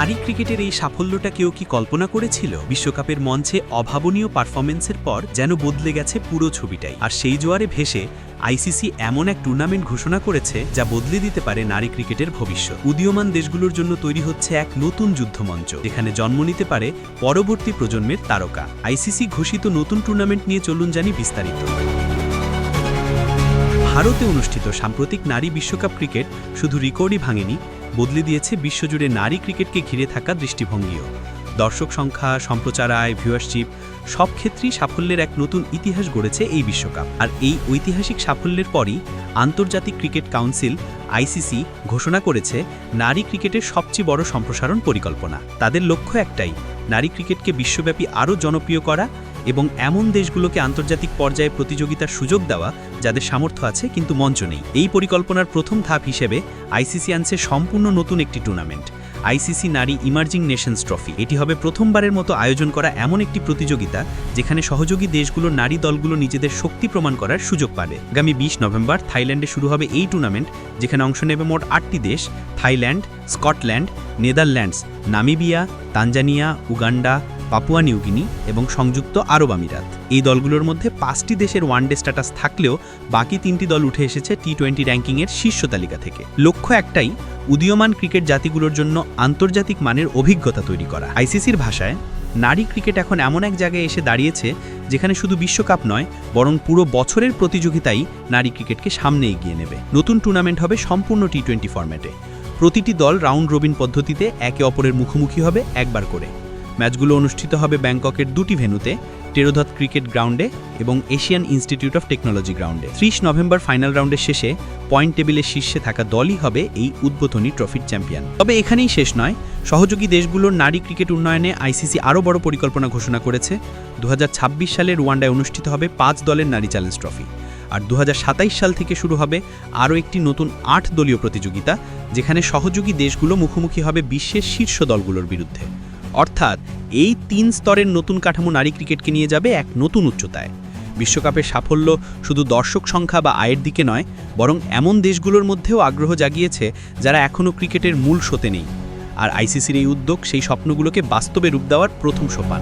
নারী ক্রিকেটের এই সাফল্যটা কেউ কি কল্পনা করেছিল? বিশ্বকাপের মঞ্চে অভাবনীয় পারফরমেন্সের পর যেন বদলে গেছে পুরো ছবিটাই। আর সেই জোয়ারে ভেসে আইসিসি এমন এক টুর্নামেন্ট ঘোষণা করেছে যা বদলে দিতে পারে নারী ক্রিকেটের ভবিষ্যৎ। উদীয়মান দেশগুলোর জন্য তৈরি হচ্ছে এক নতুন যুদ্ধমঞ্চ, যেখানে জন্ম নিতে পারে পরবর্তী প্রজন্মের তারকা। আইসিসি ঘোষিত নতুন টুর্নামেন্ট নিয়ে চলুন জানি বিস্তারিত। ভারতে অনুষ্ঠিত সাম্প্রতিক নারী বিশ্বকাপ ক্রিকেট শুধু রেকর্ডই ভাঙেনি, বদলে দিয়েছে বিশ্বজুড়ে নারী ক্রিকেটকে ঘিরে থাকা দৃষ্টিভঙ্গিও। দর্শক সংখ্যা, সম্প্রচার আয়, ভিউয়ারশিপ সব ক্ষেত্রেই সাফল্যের এক নতুন ইতিহাস গড়েছে এই বিশ্বকাপ। আর এই ঐতিহাসিক সাফল্যের পরই আন্তর্জাতিক ক্রিকেট কাউন্সিল আইসিসি ঘোষণা করেছে নারী ক্রিকেটের সবচেয়ে বড় সম্প্রসারণ পরিকল্পনা। তাদের লক্ষ্য একটাই, নারী ক্রিকেটকে বিশ্বব্যাপী আরও জনপ্রিয় করা এবং এমন দেশগুলোকে আন্তর্জাতিক পর্যায়ে প্রতিযোগিতার সুযোগ দেওয়া যাদের সামর্থ্য আছে কিন্তু মঞ্চ নেই। এই পরিকল্পনার প্রথম ধাপ হিসেবে আইসিসি আনছে সম্পূর্ণ নতুন একটি টুর্নামেন্ট, আইসিসি নারী ইমার্জিং নেশনস ট্রফি। এটি হবে প্রথমবারের মতো আয়োজন করা এমন একটি প্রতিযোগিতা যেখানে সহযোগী দেশগুলোর নারী দলগুলো নিজেদের শক্তি প্রমাণ করার সুযোগ পাবে। আগামী 20 নভেম্বর থাইল্যান্ডে শুরু হবে এই টুর্নামেন্ট, যেখানে অংশ নেবে মোট 8টি দেশ: Thailand, Scotland, Netherlands, Namibia, Tanzania, Uganda, Papua New Guinea এবং সংযুক্ত আরব আমিরাত। এই দলগুলোর মধ্যে 5টি দেশের ওয়ানডে স্ট্যাটাস থাকলেও বাকি 3টি দল উঠে এসেছে টি20 র্যাঙ্কিংয়ের শীর্ষ তালিকা থেকে। লক্ষ্য একটাই, উদীয়মান ক্রিকেট জাতিগুলোর জন্য আন্তর্জাতিক মানের অভিজ্ঞতা তৈরি করা। আইসিসির ভাষায় নারী ক্রিকেট এখন এমন এক জায়গায় এসে দাঁড়িয়েছে যেখানে শুধু বিশ্বকাপ নয়, বরং পুরো বছরের প্রতিযোগিতাই নারী ক্রিকেটকে সামনে এগিয়ে নেবে। নতুন টুর্নামেন্ট হবে সম্পূর্ণ টি20 ফরম্যাটে। প্রতিটি দল রাউন্ড রবিন পদ্ধতিতে একে অপরের মুখোমুখি হবে একবার করে। ম্যাচগুলো অনুষ্ঠিত হবে ব্যাংককের 2টি ভেন্যুতে, টেরোধত ক্রিকেট গ্রাউন্ডে এবং এশিয়ান ইনস্টিটিউট অফ টেকনোলজি গ্রাউন্ডে। 30 নভেম্বর ফাইনাল রাউন্ডের শেষে পয়েন্ট টেবিলের শীর্ষে থাকা দলই হবে এই উদ্বোধনী ট্রফির চ্যাম্পিয়ন। তবে এখানেই শেষ নয়, সহযোগী দেশগুলোর নারী ক্রিকেট উন্নয়নে আইসিসি আরও বড় পরিকল্পনা ঘোষণা করেছে। 2026 সালে রুয়ান্ডায় অনুষ্ঠিত হবে 5 দলের নারী চ্যালেঞ্জ ট্রফি। আর 2027 সাল থেকে শুরু হবে আরও একটি নতুন 8 দলীয় প্রতিযোগিতা, যেখানে সহযোগী দেশগুলো মুখোমুখি হবে বিশ্বের শীর্ষ দলগুলোর বিরুদ্ধে। অর্থাৎ এই 3 স্তরের নতুন কাঠামো নারী ক্রিকেটকে নিয়ে যাবে এক নতুন উচ্চতায়। বিশ্বকাপের সাফল্য শুধু দর্শক সংখ্যা বা আয়ের দিকে নয়, বরং এমন দেশগুলোর মধ্যেও আগ্রহ জাগিয়েছে যারা এখনও ক্রিকেটের মূল স্রোতে নেই। আর আইসিসির এই উদ্যোগ সেই স্বপ্নগুলোকে বাস্তবে রূপ দেওয়ার প্রথম সোপান।